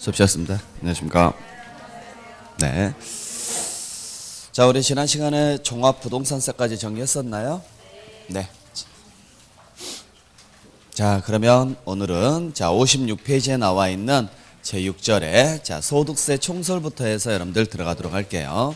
수업 시작했습니다. 안녕하십니까. 네. 자, 우리 지난 시간에 종합부동산세까지 정리했었나요? 네. 자, 그러면 오늘은 56페이지에 나와 있는 제6절에 소득세 총설부터 해서 여러분들 들어가도록 할게요.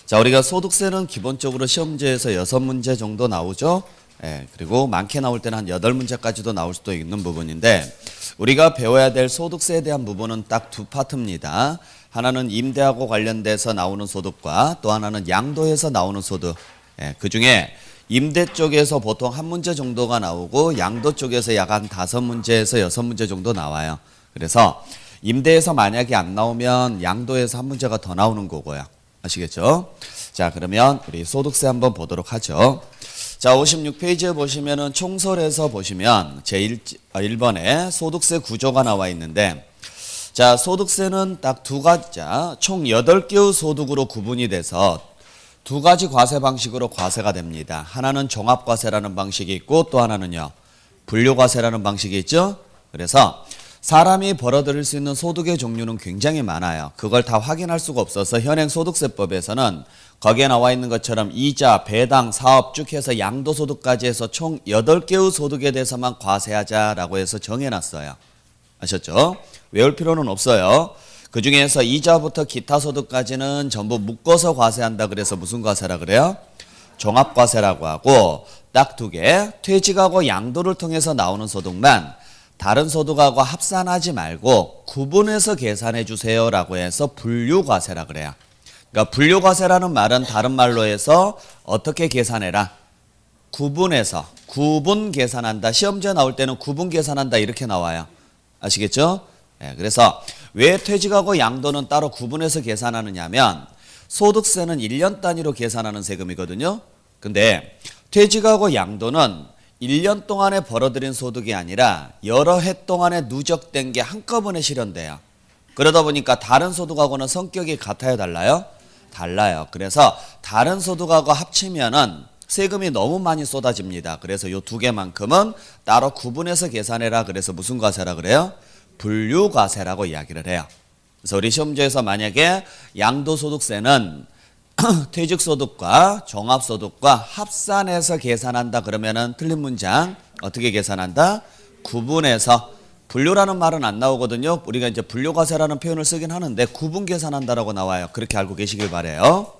자, 우리가 소득세는 기본적으로 시험지에서 6문제 정도 나오죠. 예, 그리고 많게 나올 때는 한 8문제까지도 나올 수도 있는 부분인데, 우리가 배워야 될 소득세에 대한 부분은 딱 두 파트입니다. 하나는 임대하고 관련돼서 나오는 소득과 또 하나는 양도해서 나오는 소득. 예, 그 중에 임대 쪽에서 보통 한 문제 정도가 나오고 양도 쪽에서 약 한 5문제에서 6문제 정도 나와요. 그래서 임대에서 만약에 안 나오면 양도에서 한 문제가 더 나오는 거고요. 아시겠죠? 자, 그러면 우리 소득세 한번 보도록 하죠. 자, 56페이지에 보시면은 총설에서 보시면 제1번에 소득세 구조가 나와 있는데, 자, 소득세는 딱 두 가지, 총 8개의 소득으로 구분이 돼서 두 가지 과세 방식으로 과세가 됩니다. 하나는 종합과세라는 방식이 있고 또 하나는요, 분류과세라는 방식이 있죠. 그래서 사람이 벌어들일 수 있는 소득의 종류는 굉장히 많아요. 그걸 다 확인할 수가 없어서 현행 소득세법에서는 거기에 나와 있는 것처럼 이자, 배당, 사업 쭉 해서 양도소득까지 해서 총 8개의 소득에 대해서만 과세하자라고 해서 정해놨어요. 아셨죠? 외울 필요는 없어요. 그 중에서 이자부터 기타 소득까지는 전부 묶어서 과세한다 그래서 무슨 과세라 그래요? 종합과세라고 하고, 딱 두 개, 퇴직하고 양도를 통해서 나오는 소득만 다른 소득하고 합산하지 말고 구분해서 계산해 주세요라고 해서 분류과세라 그래요. 그러니까 분류과세라는 말은 다른 말로 해서 어떻게 계산해라? 구분해서, 구분 계산한다. 시험지에 나올 때는 구분 계산한다 이렇게 나와요. 아시겠죠? 네, 그래서 왜 퇴직하고 양도는 따로 구분해서 계산하느냐면 소득세는 1년 단위로 계산하는 세금이거든요. 근데 퇴직하고 양도는 1년 동안에 벌어들인 소득이 아니라 여러 해 동안에 누적된 게 한꺼번에 실현돼요. 그러다 보니까 다른 소득하고는 성격이 같아요, 달라요? 달라요. 그래서 다른 소득하고 합치면은 세금이 너무 많이 쏟아집니다. 그래서 요 두 개만큼은 따로 구분해서 계산해라. 그래서 무슨 과세라 그래요? 분류과세라고 이야기를 해요. 그래서 우리 시험지에서 만약에 양도소득세는 퇴직소득과 종합소득과 합산해서 계산한다 그러면은 틀린 문장 어떻게 계산한다? 구분해서. 분류라는 말은 안 나오거든요. 우리가 이제 분류과세라는 표현을 쓰긴 하는데 구분 계산한다라고 나와요. 그렇게 알고 계시길 바래요.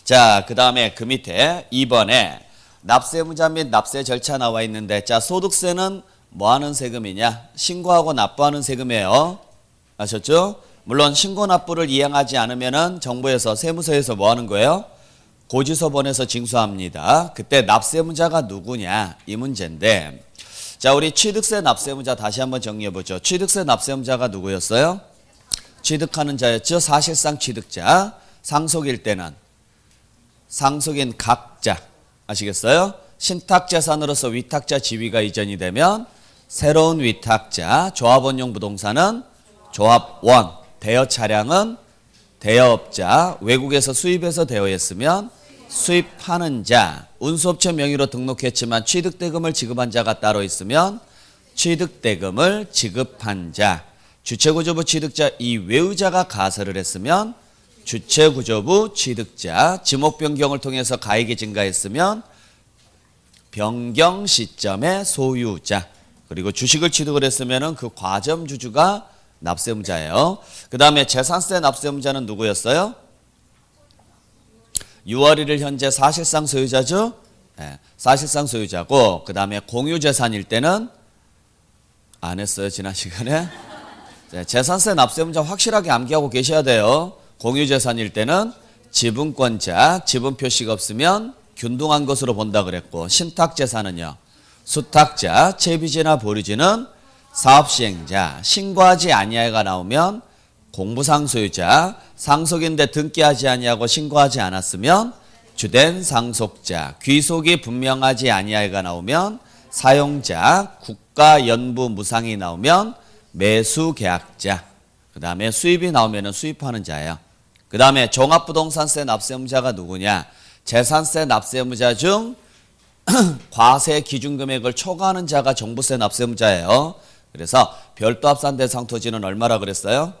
자, 그 다음에 그 밑에 2번에 납세무자 및 납세 절차 나와 있는데, 자, 소득세는 뭐 하는 세금이냐? 신고하고 납부하는 세금이에요. 아셨죠? 물론 신고 납부를 이행하지 않으면은 정부에서 세무서에서 뭐 하는 거예요? 고지서 보내서 징수합니다. 그때 납세무자가 누구냐? 이 문제인데, 자, 우리 취득세 납세무자 다시 한번 정리해 보죠. 취득세 납세무자가 누구였어요? 취득하는 자였죠. 사실상 취득자. 상속일 때는 상속인 각자. 아시겠어요? 신탁재산으로서 위탁자 지위가 이전이 되면 새로운 위탁자. 조합원용 부동산은 조합원. 대여 차량은 대여업자. 외국에서 수입해서 대여했으면 수입하는 자. 운수업체 명의로 등록했지만 취득대금을 지급한 자가 따로 있으면 취득대금을 지급한 자. 주체구조부 취득자 이외의 자가 가설을 했으면 주체구조부 취득자. 지목 변경을 통해서 가액이 증가했으면 변경 시점의 소유자. 그리고 주식을 취득을 했으면 그 과점 주주가 납세무자예요. 그 다음에 재산세 납세무자는 누구였어요? 6월 1일 현재 사실상 소유자죠. 네, 사실상 소유자고, 그 다음에 공유재산일 때는 안 했어요, 지난 시간에. 네, 재산세 납세무자 확실하게 암기하고 계셔야 돼요. 공유재산일 때는 지분권자, 지분 표시가 없으면 균등한 것으로 본다 그랬고, 신탁재산은요, 수탁자, 채비지나 보류지는 사업시행자, 신고하지 아니하여가 나오면 공부상 소유자, 상속인데 등기하지 아니하고 신고하지 않았으면 주된 상속자, 귀속이 분명하지 아니하여가 나오면 사용자, 국가연부 무상이 나오면 매수계약자, 그 다음에 수입이 나오면 수입하는 자예요. 그 다음에 종합부동산세 납세무자가 누구냐? 재산세 납세무자 중 과세 기준금액을 초과하는 자가 종부세 납세무자예요. 그래서 별도 합산 대상 토지는 얼마라 그랬어요?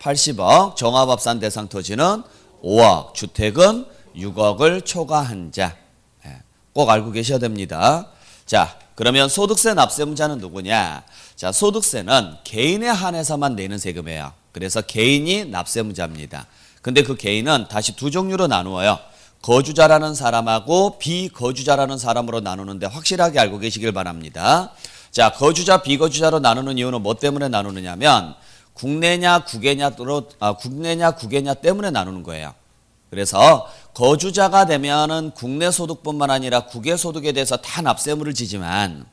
80억, 종합 합산 대상 토지는 5억, 주택은 6억을 초과한 자. 꼭 알고 계셔야 됩니다. 자, 그러면 소득세 납세무자는 누구냐? 자, 소득세는 개인에 한해서만 내는 세금이에요. 그래서 개인이 납세무자입니다. 근데 그 개인은 다시 두 종류로 나누어요. 거주자라는 사람하고 비거주자라는 사람으로 나누는데 확실하게 알고 계시길 바랍니다. 자, 거주자, 비거주자로 나누는 이유는 뭐 때문에 나누느냐면 국내냐 국외냐 때문에 나누는 거예요. 그래서 거주자가 되면은 국내 소득뿐만 아니라 국외 소득에 대해서 다 납세물을 지지만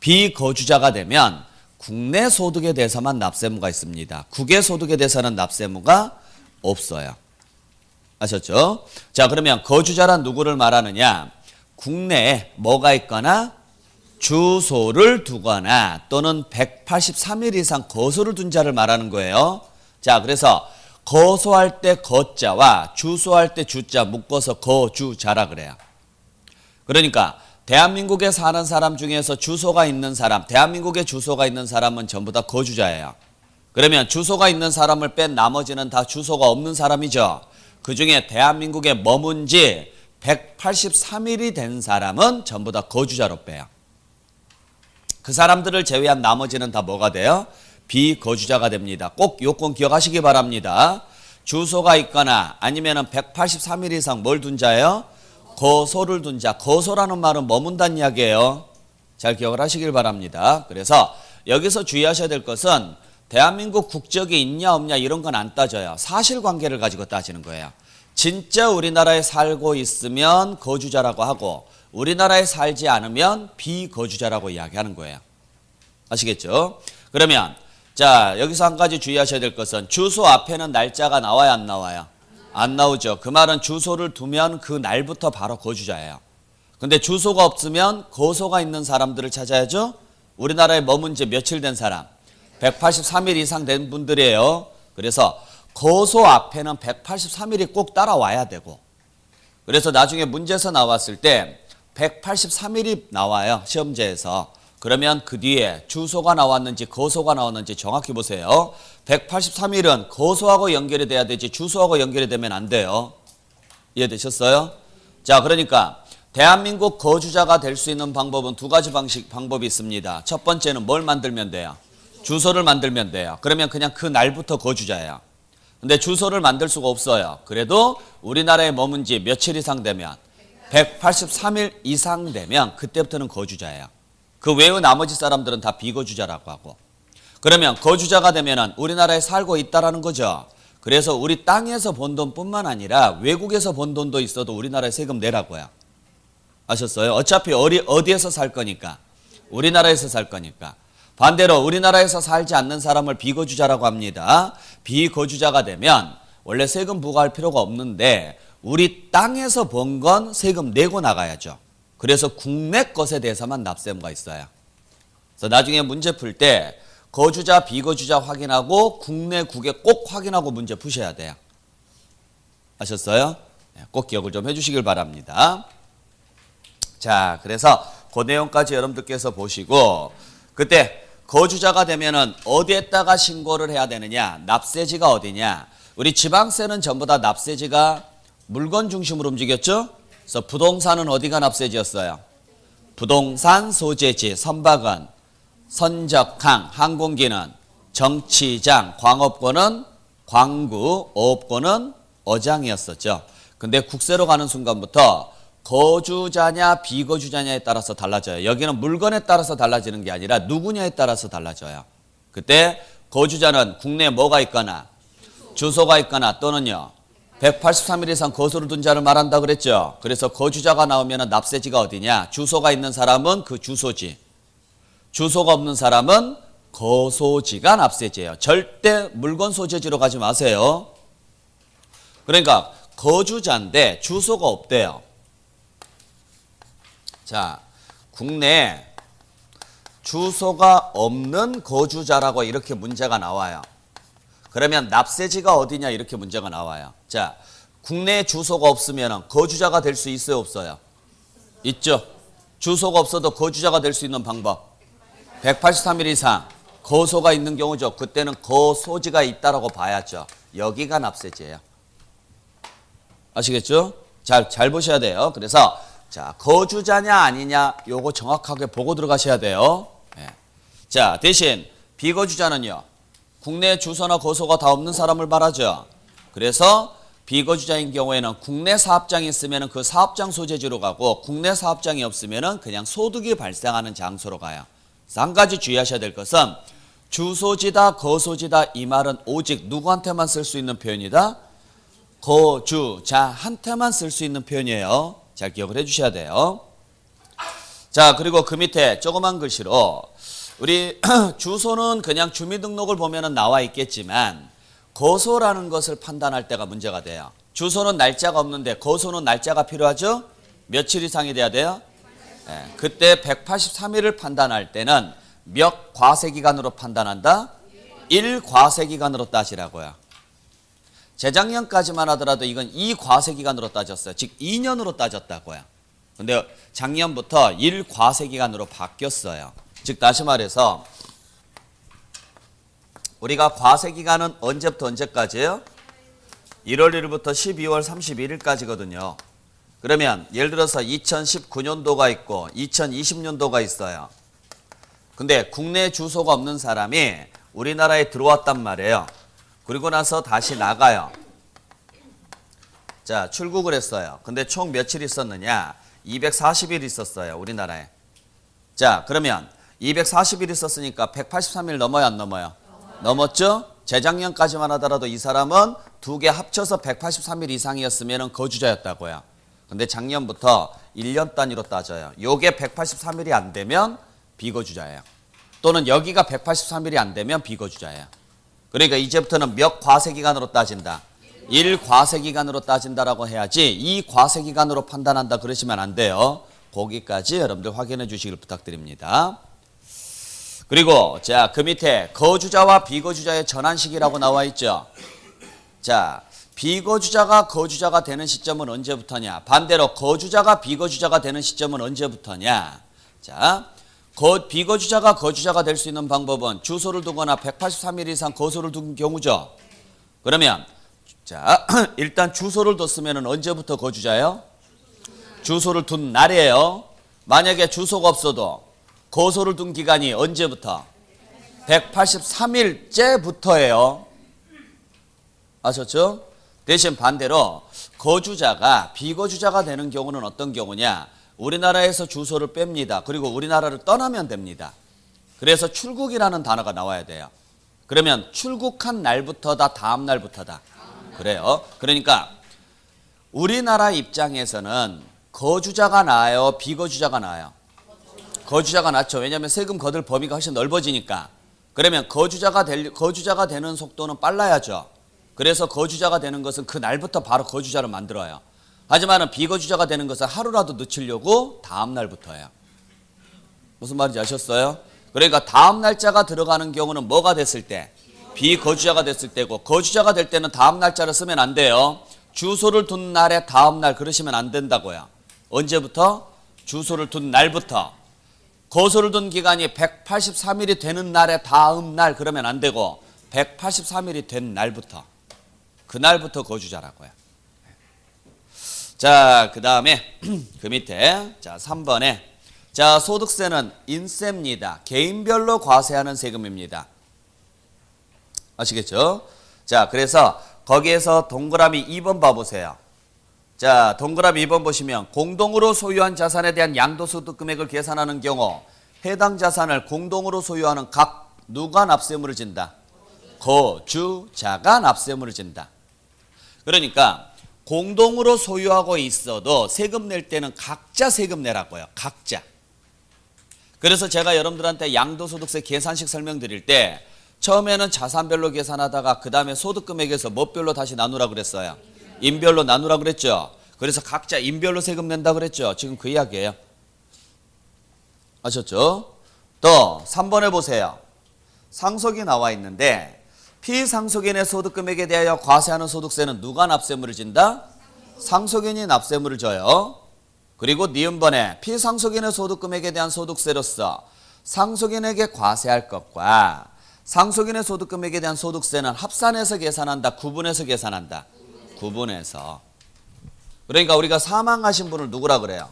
비거주자가 되면 국내 소득에 대해서만 납세무가 있습니다. 국외 소득에 대해서는 납세무가 없어요. 아셨죠? 자, 그러면 거주자란 누구를 말하느냐? 국내에 뭐가 있거나 주소를 두거나 또는 183일 이상 거소를 둔 자를 말하는 거예요. 자, 그래서 거소할 때 거자와 주소할 때 주자 묶어서 거주자라 그래요. 그러니까 대한민국에 사는 사람 중에서 주소가 있는 사람, 대한민국에 주소가 있는 사람은 전부 다 거주자예요. 그러면 주소가 있는 사람을 뺀 나머지는 다 주소가 없는 사람이죠. 그중에 대한민국에 머문 지 183일이 된 사람은 전부 다 거주자로 빼요. 그 사람들을 제외한 나머지는 다 뭐가 돼요? 비거주자가 됩니다. 꼭 요건 기억하시기 바랍니다. 주소가 있거나 아니면 183일 이상 뭘 둔 자예요? 거소를 둔 자. 거소라는 말은 머문다는 이야기예요. 잘 기억을 하시길 바랍니다. 그래서 여기서 주의하셔야 될 것은 대한민국 국적이 있냐 없냐 이런 건 안 따져요. 사실관계를 가지고 따지는 거예요. 진짜 우리나라에 살고 있으면 거주자라고 하고 우리나라에 살지 않으면 비거주자라고 이야기하는 거예요. 아시겠죠? 그러면 자, 여기서 한 가지 주의하셔야 될 것은 주소 앞에는 날짜가 나와요, 안 나와요? 안 나오죠. 그 말은 주소를 두면 그 날부터 바로 거주자예요. 근데 주소가 없으면 거소가 있는 사람들을 찾아야죠. 우리나라에 머문 지 며칠 된 사람? 183일 이상 된 분들이에요. 그래서 거소 앞에는 183일이 꼭 따라와야 되고, 그래서 나중에 문제에서 나왔을 때 183일이 나와요, 시험지에서. 그러면 그 뒤에 주소가 나왔는지 거소가 나왔는지 정확히 보세요. 183일은 거소하고 연결이 돼야 되지 주소하고 연결이 되면 안 돼요. 이해되셨어요? 자, 그러니까 대한민국 거주자가 될 수 있는 방법은 두 가지 방법이 있습니다. 첫 번째는 뭘 만들면 돼요? 주소를 만들면 돼요. 그러면 그냥 그 날부터 거주자예요. 근데 주소를 만들 수가 없어요. 그래도 우리나라에 머문 지 며칠 이상 되면 183일 이상 되면 그때부터는 거주자예요. 그 외의 나머지 사람들은 다 비거주자라고 하고. 그러면 거주자가 되면 우리나라에 살고 있다라는 거죠. 그래서 우리 땅에서 번 돈뿐만 아니라 외국에서 번 돈도 있어도 우리나라에 세금 내라고요. 아셨어요? 어차피 어디에서 살 거니까. 우리나라에서 살 거니까. 반대로 우리나라에서 살지 않는 사람을 비거주자라고 합니다. 비거주자가 되면 원래 세금 부과할 필요가 없는데 우리 땅에서 번 건 세금 내고 나가야죠. 그래서 국내 것에 대해서만 납세무가 있어요. 그래서 나중에 문제 풀 때 거주자, 비거주자 확인하고 국내, 국외 꼭 확인하고 문제 푸셔야 돼요. 아셨어요? 꼭 기억을 좀 해주시길 바랍니다. 자, 그래서 그 내용까지 여러분들께서 보시고, 그때 거주자가 되면은 어디에다가 신고를 해야 되느냐? 납세지가 어디냐? 우리 지방세는 전부 다 납세지가 물건 중심으로 움직였죠? 그래서 부동산은 어디가 납세지였어요? 부동산 소재지, 선박은 선적항, 항공기는 정치장, 광업권은 광구, 어업권은 어장이었었죠. 근데 국세로 가는 순간부터 거주자냐 비거주자냐에 따라서 달라져요. 여기는 물건에 따라서 달라지는 게 아니라 누구냐에 따라서 달라져요. 그때 거주자는 국내에 뭐가 있거나 주소가 있거나 또는요 183일 이상 거소를 둔 자를 말한다 그랬죠. 그래서 거주자가 나오면 납세지가 어디냐? 주소가 있는 사람은 그 주소지, 주소가 없는 사람은 거소지가 납세지예요. 절대 물건 소재지로 가지 마세요. 그러니까 거주자인데 주소가 없대요. 자, 국내에 주소가 없는 거주자라고 이렇게 문제가 나와요. 그러면 납세지가 어디냐 이렇게 문제가 나와요. 자, 국내에 주소가 없으면 거주자가 될 수 있어요, 없어요? 있죠. 주소가 없어도 거주자가 될 수 있는 방법. 183일 이상 거소가 있는 경우죠. 그때는 거소지가 있다라고 봐야죠. 여기가 납세지예요. 아시겠죠? 잘 보셔야 돼요. 그래서 자, 거주자냐 아니냐 요거 정확하게 보고 들어가셔야 돼요. 네. 자, 대신 비거주자는요. 국내 주소나 거소가 다 없는 사람을 말하죠. 그래서 비거주자인 경우에는 국내 사업장이 있으면 그 사업장 소재지로 가고 국내 사업장이 없으면 그냥 소득이 발생하는 장소로 가요. 그래서 한 가지 주의하셔야 될 것은 주소지다 거소지다 이 말은 오직 누구한테만 쓸 수 있는 표현이다? 거주자한테만 쓸 수 있는 표현이에요. 잘 기억을 해주셔야 돼요. 자, 그리고 그 밑에 조그만 글씨로 우리 주소는 그냥 주민등록을 보면 나와 있겠지만 거소라는 것을 판단할 때가 문제가 돼요. 주소는 날짜가 없는데 거소는 날짜가 필요하죠? 며칠 이상이 돼야 돼요? 네, 그때 183일을 판단할 때는 몇 과세기간으로 판단한다? 1과세기간으로 따지라고요. 재작년까지만 하더라도 이건 2과세기간으로 따졌어요. 즉 2년으로 따졌다고요. 근데 작년부터 1과세기간으로 바뀌었어요. 즉 다시 말해서 우리가 과세기간은 언제부터 언제까지예요? 1월 1일부터 12월 31일까지거든요. 그러면 예를 들어서 2019년도가 있고 2020년도가 있어요. 근데 국내 주소가 없는 사람이 우리나라에 들어왔단 말이에요. 그리고 나서 다시 나가요. 자, 출국을 했어요. 근데 총 며칠 있었느냐? 240일 있었어요. 우리나라에. 자, 그러면 240일 있었으니까 183일 넘어요, 안 넘어요? 넘었죠? 재작년까지만 하더라도 이 사람은 두 개 합쳐서 183일 이상이었으면 거주자였다고요. 근데 작년부터 1년 단위로 따져요. 요게 183일이 안 되면 비거주자예요. 또는 여기가 183일이 안 되면 비거주자예요. 그러니까 이제부터는 몇 과세기간으로 따진다? 1과세기간으로 따진다라고 해야지 2과세기간으로 판단한다 그러시면 안 돼요. 거기까지 여러분들 확인해 주시길 부탁드립니다. 그리고 자, 그 밑에 거주자와 비거주자의 전환식이라고 나와 있죠. 자, 비거주자가 거주자가 되는 시점은 언제부터냐? 반대로 거주자가 비거주자가 되는 시점은 언제부터냐? 자, 비거주자가 거주자가 될 수 있는 방법은 주소를 두거나 183일 이상 거소를 둔 경우죠. 그러면 자, 일단 주소를 뒀으면 언제부터 거주자예요? 주소를 둔 날이에요. 만약에 주소가 없어도 거소를 둔 기간이 언제부터? 183일째부터예요. 아셨죠? 대신 반대로 거주자가 비거주자가 되는 경우는 어떤 경우냐? 우리나라에서 주소를 뺍니다. 그리고 우리나라를 떠나면 됩니다. 그래서 출국이라는 단어가 나와야 돼요. 그러면 출국한 날부터다, 다음 날부터다. 그래요. 그러니까 우리나라 입장에서는 거주자가 나아요, 비거주자가 나아요? 거주자가 낫죠. 왜냐하면 세금 거둘 범위가 훨씬 넓어지니까. 그러면 거주자가 되는 속도는 빨라야죠. 그래서 거주자가 되는 것은 그 날부터 바로 거주자를 만들어요. 하지만 비거주자가 되는 것은 하루라도 늦추려고 다음 날부터예요. 무슨 말인지 아셨어요? 그러니까 다음 날짜가 들어가는 경우는 뭐가 됐을 때? 비거주자가 됐을 때고, 거주자가 될 때는 다음 날짜를 쓰면 안 돼요. 주소를 둔 날에 다음 날 그러시면 안 된다고요. 언제부터? 주소를 둔 날부터. 거소를 둔 기간이 183일이 되는 날에 다음 날 그러면 안 되고 183일이 된 날부터, 그날부터 거주자라고요. 자, 그 다음에 그 밑에 자 3번에 자, 소득세는 인세입니다. 개인별로 과세하는 세금입니다. 아시겠죠? 자, 그래서 거기에서 동그라미 2번 봐보세요. 자, 동그라미 2번 보시면 공동으로 소유한 자산에 대한 양도소득 금액을 계산하는 경우 해당 자산을 공동으로 소유하는 각 누가 납세물을 진다? 거주자가 납세물을 진다. 그러니까 공동으로 소유하고 있어도 세금 낼 때는 각자 세금 내라고요. 각자. 그래서 제가 여러분들한테 양도소득세 계산식 설명드릴 때 처음에는 자산별로 계산하다가 그 다음에 소득금액에서 뭐별로 다시 나누라 그랬어요? 인별로 나누라 그랬죠. 그래서 각자 인별로 세금 낸다 그랬죠. 지금 그 이야기예요. 아셨죠? 또 3번에 보세요. 상속이 나와 있는데 피상속인의 소득금액에 대하여 과세하는 소득세는 누가 납세물을 진다? 상속인이 납세물을 져요. 그리고 니은번에 피상속인의 소득금액에 대한 소득세로서 상속인에게 과세할 것과 상속인의 소득금액에 대한 소득세는 합산해서 계산한다, 구분해서 계산한다? 구분해서. 그러니까 우리가 사망하신 분을 누구라 그래요?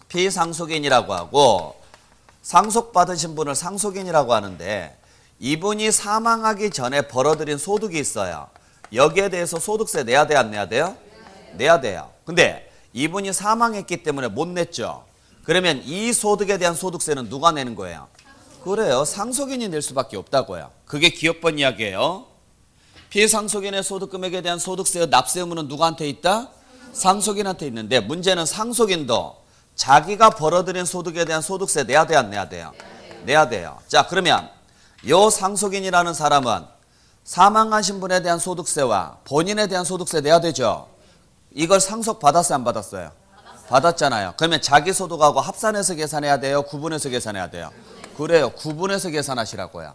피상속인이라고 하고 상속받으신 분을 상속인이라고 하는데 이분이 사망하기 전에 벌어들인 소득이 있어요. 여기에 대해서 소득세 내야 돼, 안 내야 돼요? 내야 돼요. 근데 이분이 사망했기 때문에 못 냈죠. 그러면 이 소득에 대한 소득세는 누가 내는 거예요? 그래요. 상속인이 낼 수밖에 없다고요. 그게 기억번 이야기예요. 피상속인의 소득금액에 대한 소득세의 납세 의무는 누구한테 있다? 상속인한테 있는데 문제는 상속인도 자기가 벌어들인 소득에 대한 소득세 내야 돼, 안 내야 돼요? 내야 돼요. 자, 그러면 요 상속인이라는 사람은 사망하신 분에 대한 소득세와 본인에 대한 소득세 내야 되죠. 이걸 상속 받았어요, 안 받았어요? 받았잖아요. 그러면 자기 소득하고 합산해서 계산해야 돼요, 구분해서 계산해야 돼요? 그래요. 구분해서 계산하시라고요.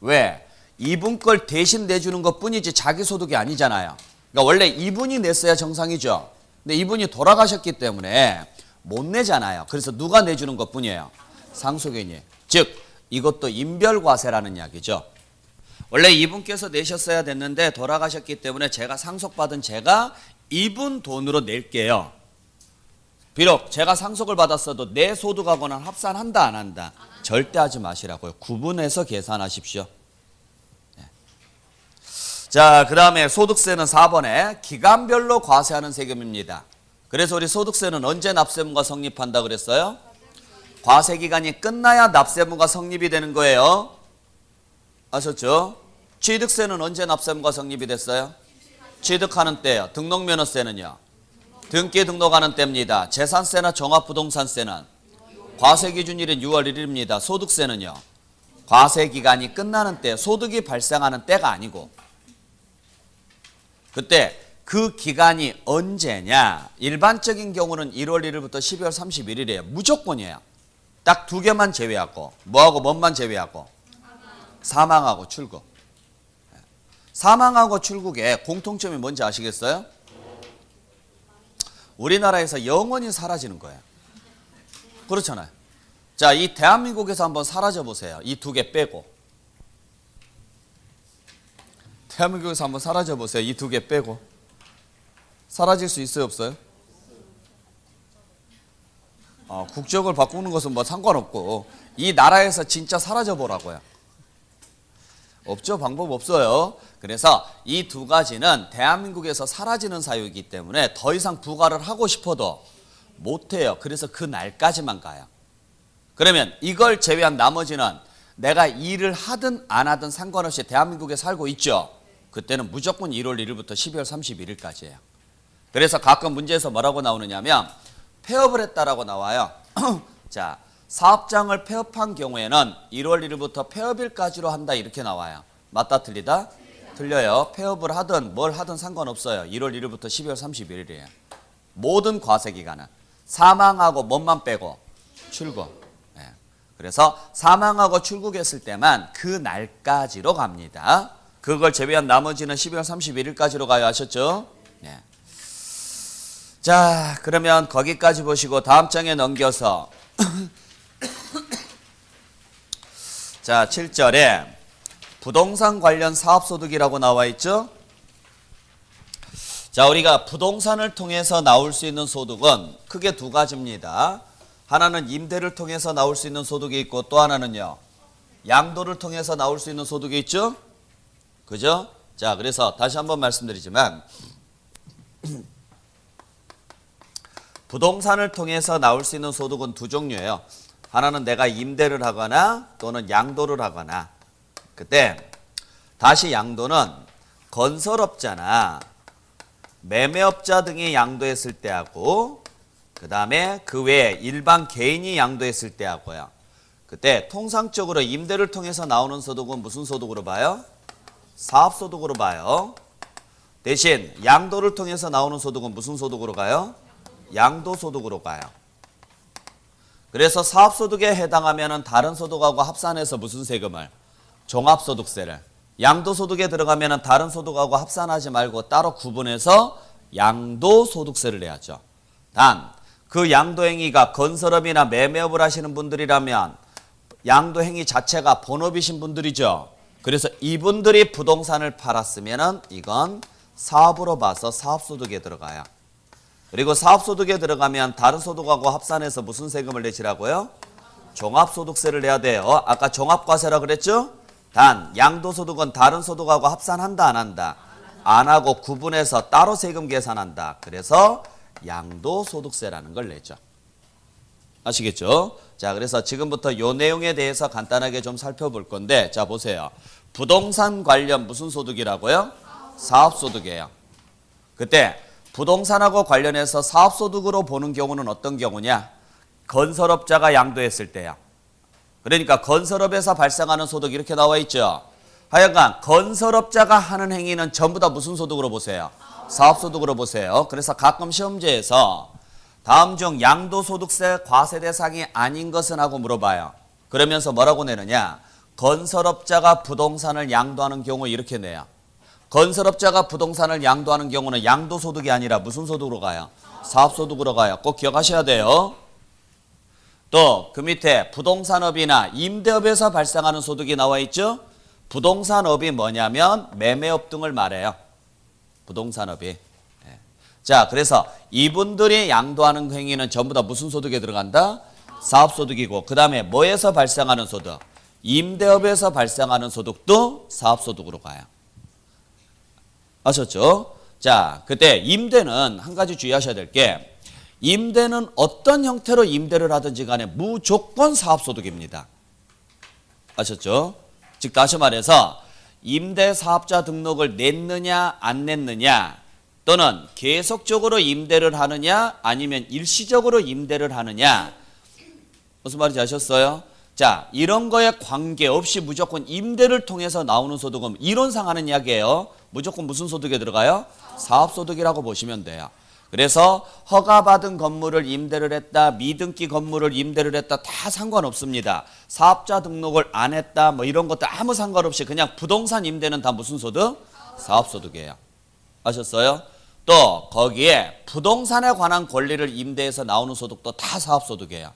왜? 이분 걸 대신 내주는 것 뿐이지 자기 소득이 아니잖아요. 그러니까 원래 이분이 냈어야 정상이죠. 근데 이분이 돌아가셨기 때문에 못 내잖아요. 그래서 누가 내주는 것 뿐이에요? 상속인이. 즉 이것도 인별과세라는 이야기죠. 원래 이분께서 내셨어야 됐는데 돌아가셨기 때문에 제가 상속받은 제가 이분 돈으로 낼게요. 비록 제가 상속을 받았어도 내 소득하고는 합산한다, 안 한다? 절대 하지 마시라고요. 구분해서 계산하십시오. 네. 자, 그 다음에 소득세는 4번에 기간별로 과세하는 세금입니다. 그래서 우리 소득세는 언제 납세의무가 성립한다 그랬어요? 과세기간이 끝나야 납세의무가 성립이 되는 거예요. 아셨죠? 취득세는 언제 납세의무가 성립이 됐어요? 취득하는 때요. 등록면허세는요? 등기 등록하는 때입니다. 재산세나 종합부동산세는 과세기준일인 6월 1일입니다. 소득세는요? 과세기간이 끝나는 때, 소득이 발생하는 때가 아니고 그때 그 기간이 언제냐? 일반적인 경우는 1월 1일부터 12월 31일이에요. 무조건이에요. 딱 두 개만 제외하고 뭐하고 뭔만 제외하고 사망하고 출국. 사망하고 출국의 공통점이 뭔지 아시겠어요? 우리나라에서 영원히 사라지는 거예요. 그렇잖아요. 자, 이 대한민국에서 한번 사라져 보세요. 이 두 개 빼고. 대한민국에서 한번 사라져 보세요. 이 두 개 빼고. 사라질 수 있어요, 없어요? 국적을 바꾸는 것은 뭐 상관없고 이 나라에서 진짜 사라져 보라고요. 없죠. 방법 없어요. 그래서 이 두 가지는 대한민국에서 사라지는 사유이기 때문에 더 이상 부과를 하고 싶어도 못해요. 그래서 그 날까지만 가요. 그러면 이걸 제외한 나머지는 내가 일을 하든 안 하든 상관없이 대한민국에 살고 있죠. 그때는 무조건 1월 1일부터 12월 31일까지예요. 그래서 가끔 문제에서 뭐라고 나오느냐면 폐업을 했다라고 나와요. 자, 사업장을 폐업한 경우에는 1월 1일부터 폐업일까지로 한다 이렇게 나와요. 맞다 틀리다? 틀려요. 폐업을 하든 뭘 하든 상관없어요. 1월 1일부터 12월 31일이에요. 모든 과세기간은 사망하고 뭔만 빼고 출국. 네. 그래서 사망하고 출국했을 때만 그 날까지로 갑니다. 그걸 제외한 나머지는 12월 31일까지로 가요. 아셨죠? 네. 자, 그러면 거기까지 보시고 다음 장에 넘겨서 자, 7절에 부동산 관련 사업소득이라고 나와 있죠. 자, 우리가 부동산을 통해서 나올 수 있는 소득은 크게 두 가지입니다. 하나는 임대를 통해서 나올 수 있는 소득이 있고 또 하나는요, 양도를 통해서 나올 수 있는 소득이 있죠. 그죠? 자, 그래서 다시 한번 말씀드리지만 부동산을 통해서 나올 수 있는 소득은 두 종류예요. 하나는 내가 임대를 하거나 또는 양도를 하거나. 그때 다시 양도는 건설업자나 매매업자 등이 양도했을 때하고 그 다음에 그 외에 일반 개인이 양도했을 때하고요. 그때 통상적으로 임대를 통해서 나오는 소득은 무슨 소득으로 봐요? 사업소득으로 봐요. 대신 양도를 통해서 나오는 소득은 무슨 소득으로 가요? 양도소득으로 가요. 그래서 사업소득에 해당하면 다른 소득하고 합산해서 무슨 세금을? 종합소득세를. 양도소득에 들어가면 다른 소득하고 합산하지 말고 따로 구분해서 양도소득세를 내야죠. 단 그 양도행위가 건설업이나 매매업을 하시는 분들이라면 양도행위 자체가 본업이신 분들이죠. 그래서 이분들이 부동산을 팔았으면은 이건 사업으로 봐서 사업소득에 들어가요. 그리고 사업소득에 들어가면 다른 소득하고 합산해서 무슨 세금을 내시라고요? 종합소득세를 내야 돼요. 아까 종합과세라 그랬죠? 단 양도소득은 다른 소득하고 합산한다 안 한다? 안 하고 구분해서 따로 세금 계산한다. 그래서 양도소득세라는 걸 내죠. 아시겠죠? 자, 그래서 지금부터 요 내용에 대해서 간단하게 좀 살펴볼 건데, 자, 보세요. 부동산 관련 무슨 소득이라고요? 사업소득이에요. 그때 부동산하고 관련해서 사업소득으로 보는 경우는 어떤 경우냐? 건설업자가 양도했을 때요. 그러니까 건설업에서 발생하는 소득 이렇게 나와 있죠. 하여간 건설업자가 하는 행위는 전부 다 무슨 소득으로 보세요? 사업소득으로 보세요. 그래서 가끔 시험지에서 다음 중 양도소득세 과세 대상이 아닌 것은 하고 물어봐요. 그러면서 뭐라고 내느냐? 건설업자가 부동산을 양도하는 경우 이렇게 내요. 건설업자가 부동산을 양도하는 경우는 양도소득이 아니라 무슨 소득으로 가요? 사업소득으로 가요. 꼭 기억하셔야 돼요. 또 그 밑에 부동산업이나 임대업에서 발생하는 소득이 나와 있죠? 부동산업이 뭐냐면 매매업 등을 말해요. 부동산업이. 자, 그래서 이분들이 양도하는 행위는 전부 다 무슨 소득에 들어간다? 사업소득이고, 그 다음에 뭐에서 발생하는 소득? 임대업에서 발생하는 소득도 사업소득으로 가요. 아셨죠? 자, 그때 임대는 한 가지 주의하셔야 될 게, 임대는 어떤 형태로 임대를 하든지 간에 무조건 사업소득입니다. 아셨죠? 즉 다시 말해서 임대사업자 등록을 냈느냐 안 냈느냐, 또는 계속적으로 임대를 하느냐 아니면 일시적으로 임대를 하느냐, 무슨 말인지 아셨어요? 자, 이런 거에 관계없이 무조건 임대를 통해서 나오는 소득은 이론상 하는 이야기예요. 무조건 무슨 소득에 들어가요? 사업소득이라고 보시면 돼요. 그래서 허가받은 건물을 임대를 했다, 미등기 건물을 임대를 했다, 다 상관없습니다. 사업자 등록을 안 했다, 뭐 이런 것도 아무 상관없이 그냥 부동산 임대는 다 무슨 소득? 사업소득이에요. 아셨어요? 또 거기에 부동산에 관한 권리를 임대해서 나오는 소득도 다 사업소득이에요.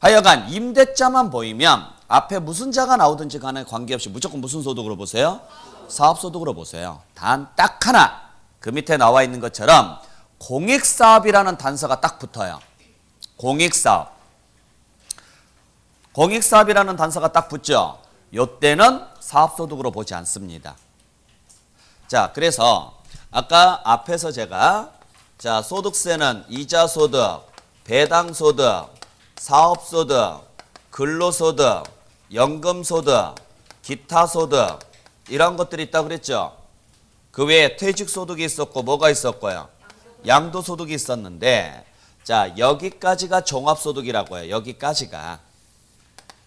하여간 임대자만 보이면 앞에 무슨 자가 나오든지 간에 관계없이 무조건 무슨 소득으로 보세요? 사업소득으로 보세요. 단 딱 하나, 그 밑에 나와 있는 것처럼 공익사업이라는 단서가 딱 붙어요. 공익사업. 공익사업이라는 단서가 딱 붙죠. 요때는 사업소득으로 보지 않습니다. 자, 그래서 아까 앞에서 제가 자, 소득세는 이자소득, 배당소득, 사업소득, 근로소득, 연금소득, 기타소득 이런 것들이 있다고 그랬죠. 그 외에 퇴직소득이 있었고 뭐가 있었고요? 양도소득이 있었는데, 자, 여기까지가 종합소득이라고 해요. 여기까지가.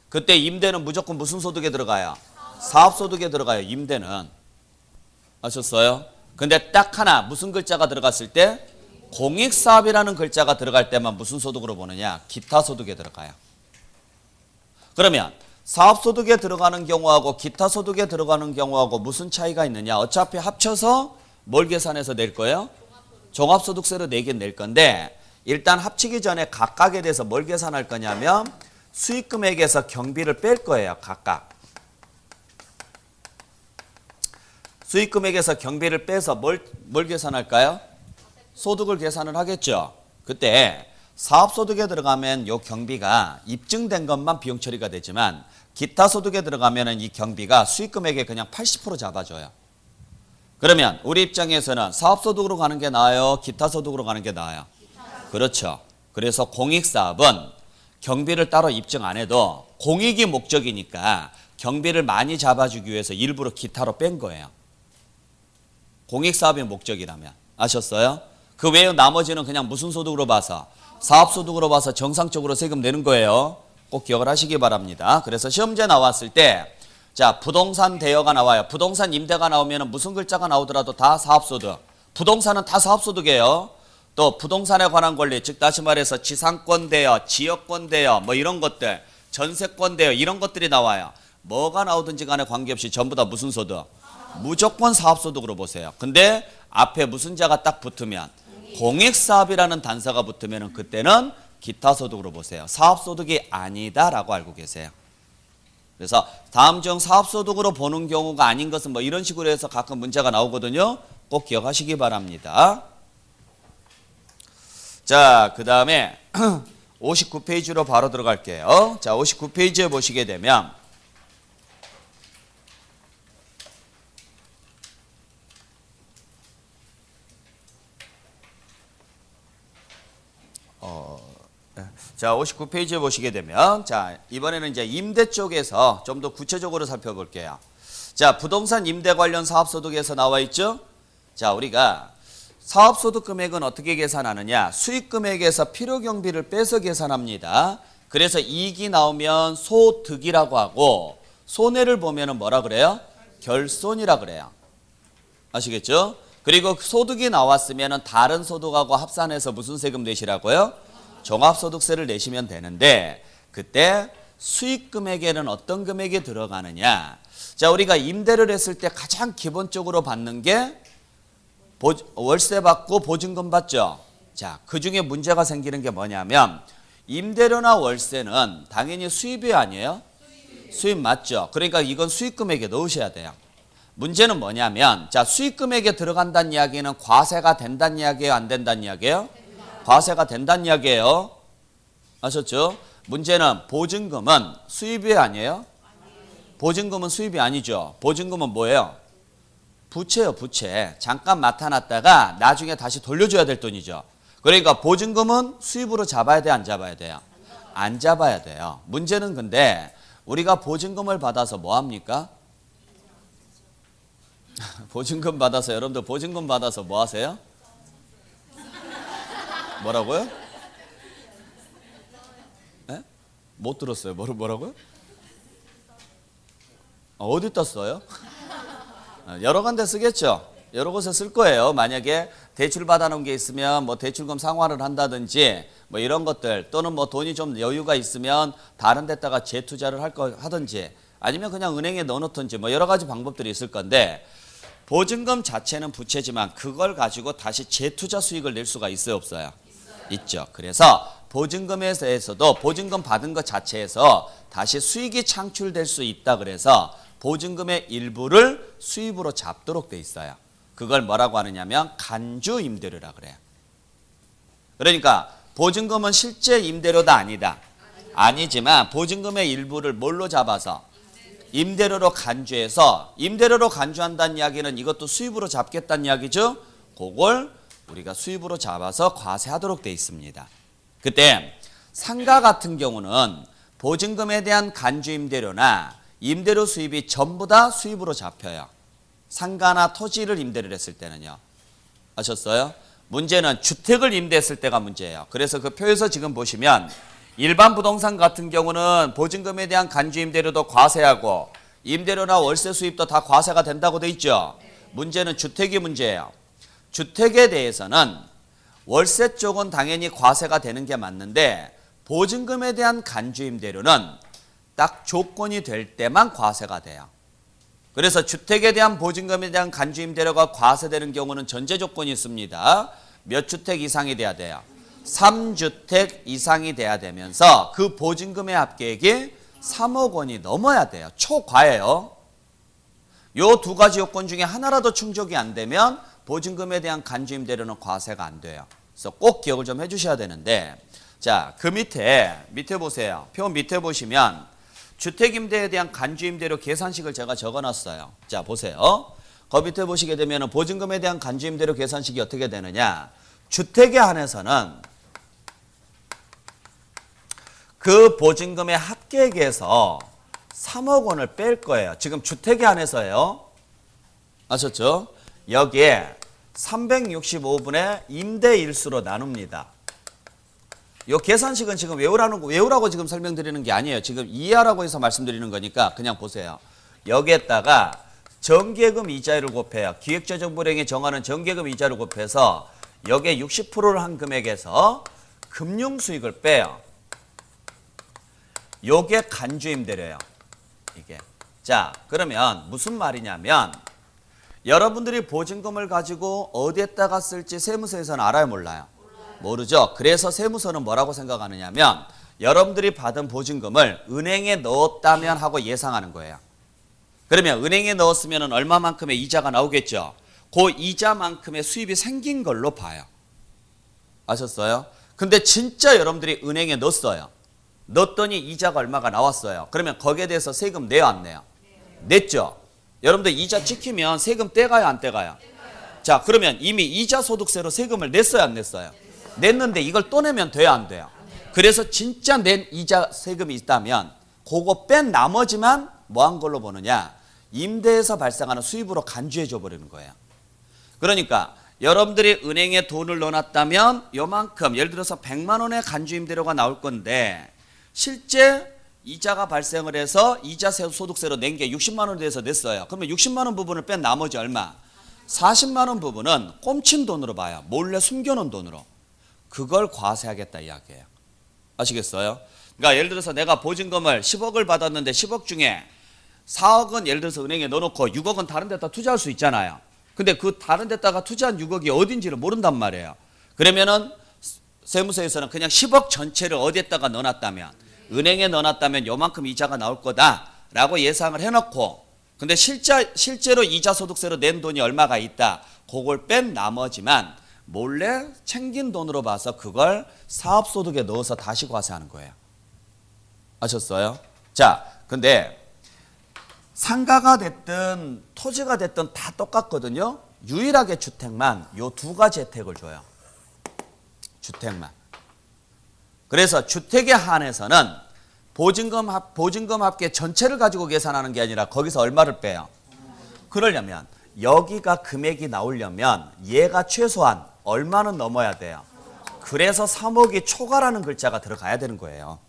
그때 임대는 무조건 무슨 소득에 들어가요? 사업소득에 들어가요. 임대는. 아셨어요? 근데 딱 하나 무슨 글자가 들어갔을 때? 공익사업이라는 글자가 들어갈 때만 무슨 소득으로 보느냐? 기타소득에 들어가요. 그러면 사업소득에 들어가는 경우하고 기타소득에 들어가는 경우하고 무슨 차이가 있느냐? 어차피 합쳐서 뭘 계산해서 낼 거예요? 종합소득세로 내긴 낼 건데, 일단 합치기 전에 각각에 대해서 뭘 계산할 거냐면 수익금액에서 경비를 뺄 거예요. 각각. 수익금액에서 경비를 빼서 뭘 계산할까요? 소득을 계산을 하겠죠. 그때 사업소득에 들어가면 이 경비가 입증된 것만 비용 처리가 되지만, 기타 소득에 들어가면 이 경비가 수익금액에 그냥 80% 잡아줘요. 그러면 우리 입장에서는 사업소득으로 가는 게 나아요? 기타소득으로 가는 게 나아요? 그렇죠. 그래서 공익사업은 경비를 따로 입증 안 해도 공익이 목적이니까 경비를 많이 잡아주기 위해서 일부러 기타로 뺀 거예요. 공익사업이 목적이라면. 아셨어요? 그 외에 나머지는 그냥 무슨 소득으로 봐서? 사업소득으로 봐서 정상적으로 세금 내는 거예요. 꼭 기억을 하시기 바랍니다. 그래서 시험지에 나왔을 때, 자, 부동산 대여가 나와요. 부동산 임대가 나오면 무슨 글자가 나오더라도 다 사업소득. 부동산은 다 사업소득이에요. 또 부동산에 관한 권리, 즉 다시 말해서 지상권 대여, 지역권 대여, 뭐 이런 것들, 전세권 대여 이런 것들이 나와요. 뭐가 나오든지 간에 관계없이 전부 다 무슨 소득? 무조건 사업소득으로 보세요. 근데 앞에 무슨 자가 딱 붙으면 공익사업이라는 단서가 붙으면 그때는 기타소득으로 보세요. 사업소득이 아니다라고 알고 계세요. 그래서 다음 중 사업소득으로 보는 경우가 아닌 것은 뭐 이런 식으로 해서 가끔 문제가 나오거든요. 꼭 기억하시기 바랍니다. 자, 그 다음에 59페이지로 바로 들어갈게요. 자, 59페이지에 보시게 되면 자, 59페이지에 보시게 되면 자, 이번에는 이제 임대 쪽에서 좀 더 구체적으로 살펴볼게요. 자, 부동산 임대 관련 사업소득에서 나와 있죠? 자, 우리가 사업소득 금액은 어떻게 계산하느냐? 수익금액에서 필요경비를 빼서 계산합니다. 그래서 이익이 나오면 소득이라고 하고 손해를 보면은 뭐라 그래요? 결손이라 그래요. 아시겠죠? 그리고 소득이 나왔으면은 다른 소득하고 합산해서 무슨 세금 내시라고요? 종합소득세를 내시면 되는데 그때 수익금액에는 어떤 금액이 들어가느냐? 자, 우리가 임대를 했을 때 가장 기본적으로 받는 게 월세 받고 보증금 받죠. 자, 그 중에 문제가 생기는 게 뭐냐면 임대료나 월세는 당연히 수입이 아니에요? 수입 맞죠. 그러니까 이건 수익금액에 넣으셔야 돼요. 문제는 뭐냐면 자, 수익금액에 들어간다는 이야기는 과세가 된다는 이야기예요? 안 된다는 이야기예요? 과세가 된다는 이야기예요. 아셨죠? 문제는 보증금은 수입이 아니에요? 보증금은 수입이 아니죠. 보증금은 뭐예요? 부채요, 부채. 잠깐 맡아놨다가 나중에 다시 돌려줘야 될 돈이죠. 그러니까 보증금은 수입으로 잡아야 돼, 안 잡아야 돼요? 안 잡아야 돼요. 문제는 근데 우리가 보증금을 받아서 뭐 합니까? 보증금 받아서 여러분들 보증금 받아서 뭐 하세요? 뭐라고요? 네? 못 들었어요. 뭐라고요? 어디다 써요? 여러 군데 쓰겠죠. 여러 곳에 쓸 거예요. 만약에 대출 받아놓은 게 있으면 뭐 대출금 상환을 한다든지 뭐 이런 것들 또는 뭐 돈이 좀 여유가 있으면 다른 데다가 재투자를 하든지 아니면 그냥 은행에 넣어놓든지 뭐 여러 가지 방법들이 있을 건데 보증금 자체는 부채지만 그걸 가지고 다시 재투자 수익을 낼 수가 있어요, 없어요? 있죠. 그래서 보증금에 대해서도 보증금 받은 것 자체에서 다시 수익이 창출될 수 있다 그래서 보증금의 일부를 수입으로 잡도록 돼 있어요. 그걸 뭐라고 하느냐면 간주 임대료라 그래요. 그러니까 보증금은 실제 임대료도 아니다. 아니지만 보증금의 일부를 뭘로 잡아서 임대료로 간주해서 임대료로 간주한다는 이야기는 이것도 수입으로 잡겠다는 이야기죠. 그걸 우리가 수입으로 잡아서 과세하도록 돼 있습니다. 그때 상가 같은 경우는 보증금에 대한 간주 임대료나 임대료 수입이 전부 다 수입으로 잡혀요. 상가나 토지를 임대를 했을 때는요. 아셨어요? 문제는 주택을 임대했을 때가 문제예요. 그래서 그 표에서 지금 보시면 일반 부동산 같은 경우는 보증금에 대한 간주 임대료도 과세하고 임대료나 월세 수입도 다 과세가 된다고 돼 있죠. 문제는 주택이 문제예요. 주택에 대해서는 월세 쪽은 당연히 과세가 되는 게 맞는데 보증금에 대한 간주 임대료는 딱 조건이 될 때만 과세가 돼요. 그래서 주택에 대한 보증금에 대한 간주 임대료가 과세되는 경우는 전제 조건이 있습니다. 몇 주택 이상이 돼야 돼요? 3주택 이상이 돼야 되면서 그 보증금의 합계액이 3억 원이 넘어야 돼요. 초과예요. 요 두 가지 요건 중에 하나라도 충족이 안 되면 보증금에 대한 간주 임대료는 과세가 안 돼요. 그래서 꼭 기억을 좀 해주셔야 되는데 자, 그 밑에 보세요. 표 밑에 보시면 주택임대에 대한 간주임대료 계산식을 제가 적어놨어요. 자, 보세요. 그 밑에 보시게 되면 보증금에 대한 간주임대료 계산식이 어떻게 되느냐. 주택에 한해서는 그 보증금의 합계액에서 3억 원을 뺄 거예요. 지금 주택에 한해서예요. 아셨죠? 여기에 365분의 임대일수로 나눕니다. 이 계산식은 지금 외우라고 지금 설명드리는 게 아니에요. 지금 이해하라고 해서 말씀드리는 거니까 그냥 보세요. 여기에다가 정기예금 이자율을 곱해요. 기획재정부령이 정하는 정기예금 이자를 곱해서 여기에 60%를 한 금액에서 금융수익을 빼요. 요게 간주임대료예요. 이게. 자, 그러면 무슨 말이냐면 여러분들이 보증금을 가지고 어디에다가 쓸지 세무서에서는 알아요, 몰라요? 모르죠. 그래서 세무서는 뭐라고 생각하느냐면 여러분들이 받은 보증금을 은행에 넣었다면 하고 예상하는 거예요. 그러면 은행에 넣었으면 얼마만큼의 이자가 나오겠죠. 그 이자만큼의 수입이 생긴 걸로 봐요. 아셨어요? 근데 진짜 여러분들이 은행에 넣었어요. 넣었더니 이자가 얼마가 나왔어요. 그러면 거기에 대해서 세금 내요, 안 내요? 냈죠. 여러분들 이자 찍히면 세금 떼가요, 안 떼가요? 자, 그러면 이미 이자 소득세로 세금을 냈어요, 안 냈어요? 냈는데 이걸 또 내면 돼요, 안 돼요? 그래서 진짜 낸 이자 세금이 있다면 그거 뺀 나머지만 뭐 한 걸로 보느냐? 임대에서 발생하는 수입으로 간주해 줘 버리는 거예요. 그러니까 여러분들이 은행에 돈을 넣어놨다면 요만큼, 예를 들어서 100만 원의 간주 임대료가 나올 건데 실제 이자가 발생을 해서 이자 소득세로 낸 게 60만 원에 대해서 냈어요. 그러면 60만 원 부분을 뺀 나머지 얼마? 40만 원 부분은 꼼친 돈으로 봐요. 몰래 숨겨놓은 돈으로. 그걸 과세하겠다 이야기예요. 아시겠어요? 그러니까 예를 들어서 내가 보증금을 10억을 받았는데 10억 중에 4억은 예를 들어서 은행에 넣어놓고 6억은 다른 데다 투자할 수 있잖아요. 근데 그 다른 데다가 투자한 6억이 어딘지를 모른단 말이에요. 그러면은 세무서에서는 그냥 10억 전체를 어디에다가 넣어놨다면, 은행에 넣어놨다면 요만큼 이자가 나올 거다라고 예상을 해놓고, 근데 실제로 이자 소득세로 낸 돈이 얼마가 있다. 그걸 뺀 나머지만 몰래 챙긴 돈으로 봐서 그걸 사업소득에 넣어서 다시 과세하는 거예요. 아셨어요? 자, 근데 상가가 됐든 토지가 됐든 다 똑같거든요. 유일하게 주택만 요 두 가지 혜택을 줘요. 주택만. 그래서 주택에 한해서는 보증금 합계 전체를 가지고 계산하는 게 아니라 거기서 얼마를 빼요? 그러려면 여기가 금액이 나오려면 얘가 최소한 얼마는 넘어야 돼요? 그래서 3억이 초과라는 글자가 들어가야 되는 거예요.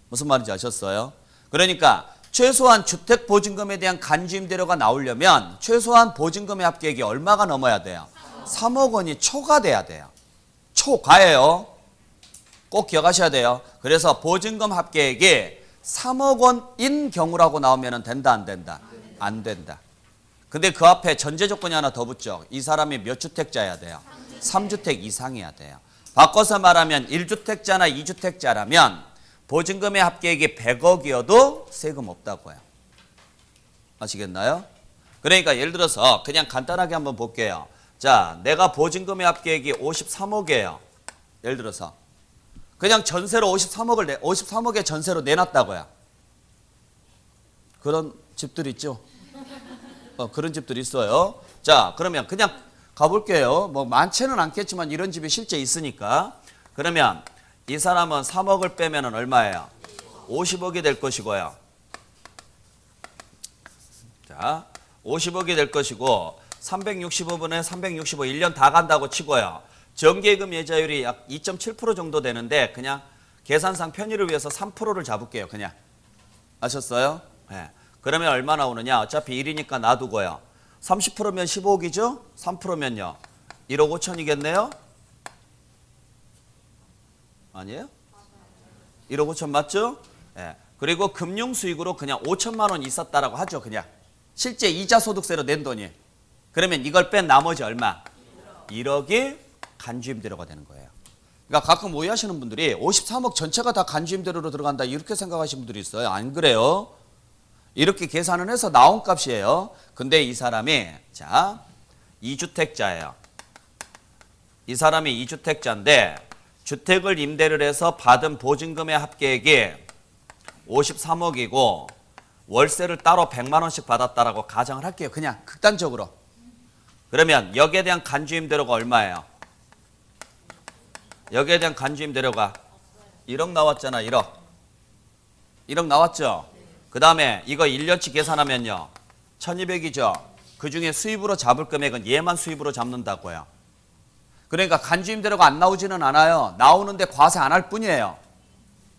무슨 말인지 아셨어요? 그러니까 최소한 주택보증금에 대한 간주임대료가 나오려면 최소한 보증금의 합계액이 얼마가 넘어야 돼요? 3억 원이 초과돼야 돼요. 초과예요. 꼭 기억하셔야 돼요. 그래서 보증금 합계액이 3억 원인 경우라고 나오면 된다, 안 된다? 안 된다. 근데 그 앞에 전제 조건이 하나 더 붙죠. 이 사람이 몇 주택자여야 돼요? 3주택 이상이어야 돼요. 바꿔서 말하면 1주택자나 2주택자라면 보증금의 합계액이 100억이어도 세금 없다고요. 아시겠나요? 그러니까 예를 들어서 그냥 간단하게 한번 볼게요. 자, 내가 보증금의 합계액이 53억이에요. 예를 들어서 그냥 전세로 53억의 전세로 내놨다고요. 그런 집들 있죠? 그런 집들이 있어요. 자, 그러면 그냥 가볼게요. 뭐 많지는 않겠지만 이런 집이 실제 있으니까. 그러면 이 사람은 3억을 빼면 얼마예요? 50억이 될 것이고요. 자, 50억이 될 것이고 365분에 365, 1년 다 간다고 치고요. 정기예금 예자율이 약 2.7% 정도 되는데 그냥 계산상 편의를 위해서 3%를 잡을게요. 그냥. 아셨어요? 네. 그러면 얼마 나오느냐? 어차피 1이니까 놔두고요. 30%면 15억이죠? 3%면요? 1억 5천이겠네요? 아니에요? 1억 5천 맞죠? 네. 그리고 금융수익으로 그냥 5천만 원 있었다라고 하죠. 그냥. 실제 이자 소득세로 낸 돈이. 그러면 이걸 뺀 나머지 얼마? 1억이 간주임대료가 되는 거예요. 그러니까 가끔 오해하시는 분들이 53억 전체가 다 간주임대료로 들어간다 이렇게 생각하시는 분들이 있어요. 안 그래요. 이렇게 계산을 해서 나온 값이에요. 근데 이 사람이 자 2주택자예요. 이 사람이 2주택자인데 주택을 임대를 해서 받은 보증금의 합계액이 53억이고 월세를 따로 100만 원씩 받았다라고 가정을 할게요. 그냥 극단적으로. 그러면 여기에 대한 간주임대료가 얼마예요? 여기에 대한 간주임대료가 1억 나왔잖아. 1억 나왔죠? 그 다음에 이거 1년치 계산하면요. 1200이죠. 그 중에 수입으로 잡을 금액은 얘만 수입으로 잡는다고요. 그러니까 간주임대료가 안 나오지는 않아요. 나오는데 과세 안 할 뿐이에요.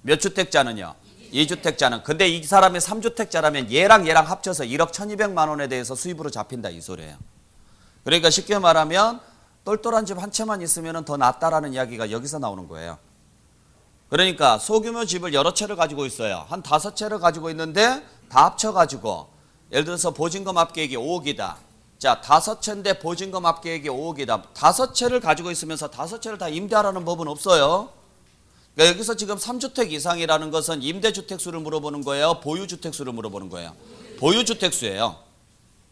몇 주택자는요? 2주택자는. 근데 이 사람이 3주택자라면 얘랑 합쳐서 1억 1200만 원에 대해서 수입으로 잡힌다 이 소리예요. 그러니까 쉽게 말하면 똘똘한 집 한 채만 있으면 더 낫다라는 이야기가 여기서 나오는 거예요. 그러니까 소규모 집을 여러 채를 가지고 있어요. 한 5채를 가지고 있는데 다 합쳐가지고 예를 들어서 보증금 합계액이 5억이다. 자, 5채인데 보증금 합계액이 5억이다. 5채를 가지고 있으면서 5채를 다 임대하라는 법은 없어요. 그러니까 여기서 지금 3주택 이상이라는 것은 임대주택 수를 물어보는 거예요? 보유주택 수를 물어보는 거예요? 보유주택 수예요.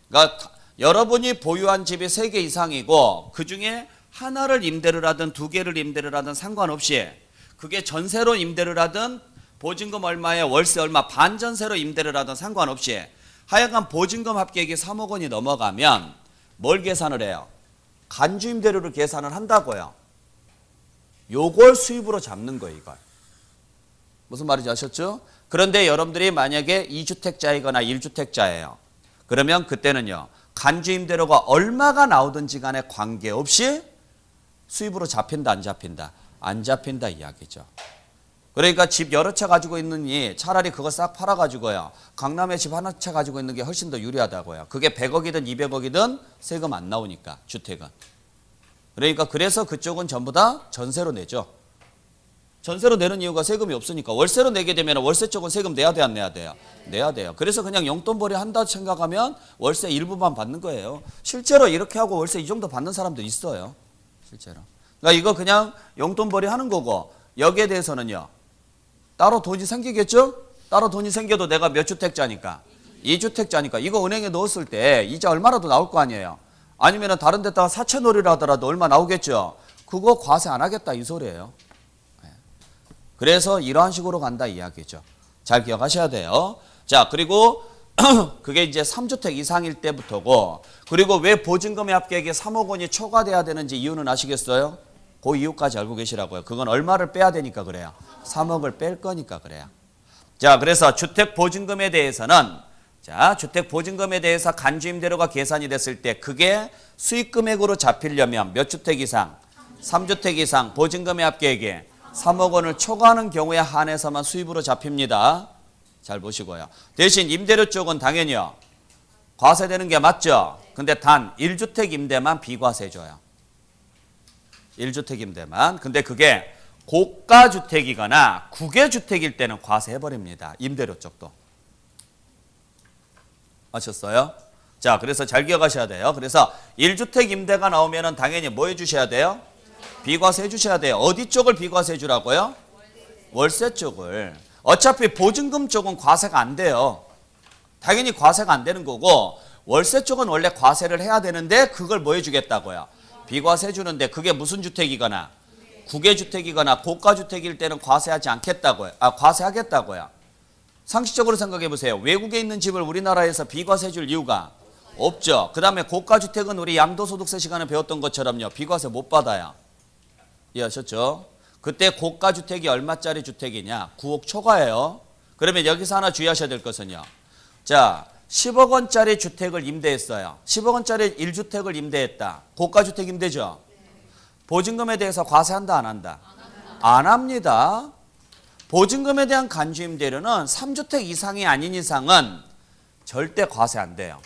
그러니까 여러분이 보유한 집이 3개 이상이고 그중에 하나를 임대를 하든 2개를 임대를 하든 상관없이 그게 전세로 임대를 하든 보증금 얼마에 월세 얼마 반전세로 임대를 하든 상관없이 하여간 보증금 합계액이 3억 원이 넘어가면 뭘 계산을 해요? 간주임대료를 계산을 한다고요. 요걸 수입으로 잡는 거예요, 이걸. 무슨 말인지 아셨죠? 그런데 여러분들이 만약에 2주택자이거나 1주택자예요. 그러면 그때는요. 간주임대료가 얼마가 나오든지 간에 관계없이 수입으로 잡힌다 안 잡힌다? 안 잡힌다 이야기죠. 그러니까 집 여러 채 가지고 있느니 차라리 그거 싹 팔아가지고요. 강남에 집 하나 채 가지고 있는 게 훨씬 더 유리하다고요. 그게 100억이든 200억이든 세금 안 나오니까 주택은. 그러니까 그래서 그쪽은 전부 다 전세로 내죠. 전세로 내는 이유가 세금이 없으니까. 월세로 내게 되면 월세 쪽은 세금 내야 돼 안 내야 돼요? 내야 돼요. 그래서 그냥 용돈벌이 한다 생각하면 월세 일부만 받는 거예요. 실제로 이렇게 하고 월세 이 정도 받는 사람도 있어요. 실제로. 그러니까 이거 그냥 용돈벌이 하는 거고 여기에 대해서는요. 따로 돈이 생기겠죠? 따로 돈이 생겨도 내가 몇 주택자니까? 2주택자니까 이거 은행에 넣었을 때 이자 얼마라도 나올 거 아니에요? 아니면 다른 데다가 사채놀이를 하더라도 얼마 나오겠죠? 그거 과세 안 하겠다 이 소리예요. 그래서 이러한 식으로 간다 이야기죠. 잘 기억하셔야 돼요. 자, 그리고 그게 이제 3주택 이상일 때부터고 그리고 왜 보증금의 합계액이 3억 원이 초과돼야 되는지 이유는 아시겠어요? 그 이유까지 알고 계시라고요. 그건 얼마를 빼야 되니까 그래요. 3억을 뺄 거니까 그래요. 자, 그래서 주택 보증금에 대해서는 주택 보증금에 대해서 간주임대료가 계산이 됐을 때 그게 수익 금액으로 잡히려면 몇 주택 이상? 3주택 이상 보증금의 합계액이 3억 원을 초과하는 경우에 한해서만 수입으로 잡힙니다. 잘 보시고요. 대신 임대료 쪽은 당연히요. 과세되는 게 맞죠? 근데 단 1주택 임대만 비과세 줘요. 1주택 임대만. 근데 그게 고가주택이거나 국외주택일 때는 과세해버립니다. 임대료 쪽도. 아셨어요? 자, 그래서 잘 기억하셔야 돼요. 그래서 1주택 임대가 나오면은 당연히 뭐 해주셔야 돼요? 비과세 해주셔야 돼요. 어디 쪽을 비과세 해주라고요? 월세 쪽을. 어차피 보증금 쪽은 과세가 안 돼요. 당연히 과세가 안 되는 거고 월세 쪽은 원래 과세를 해야 되는데 그걸 뭐 해주겠다고요? 비과세 해주는데 그게 무슨 주택이거나 국외주택이거나 고가주택일 때는 과세하지 않겠다고요. 과세하겠다고요. 상식적으로 생각해 보세요. 외국에 있는 집을 우리나라에서 비과세 해줄 이유가 없죠. 그 다음에 고가주택은 우리 양도소득세 시간에 배웠던 것처럼요. 비과세 못 받아요. 이해하셨죠? 그때 고가주택이 얼마짜리 주택이냐? 9억 초과예요. 그러면 여기서 하나 주의하셔야 될 것은요. 자, 10억 원짜리 주택을 임대했어요. 10억 원짜리 1주택을 임대했다. 고가주택 임대죠? 보증금에 대해서 과세한다 안 한다? 안 합니다. 보증금에 대한 간주임대료는 3주택 이상이 아닌 이상은 절대 과세 안 돼요.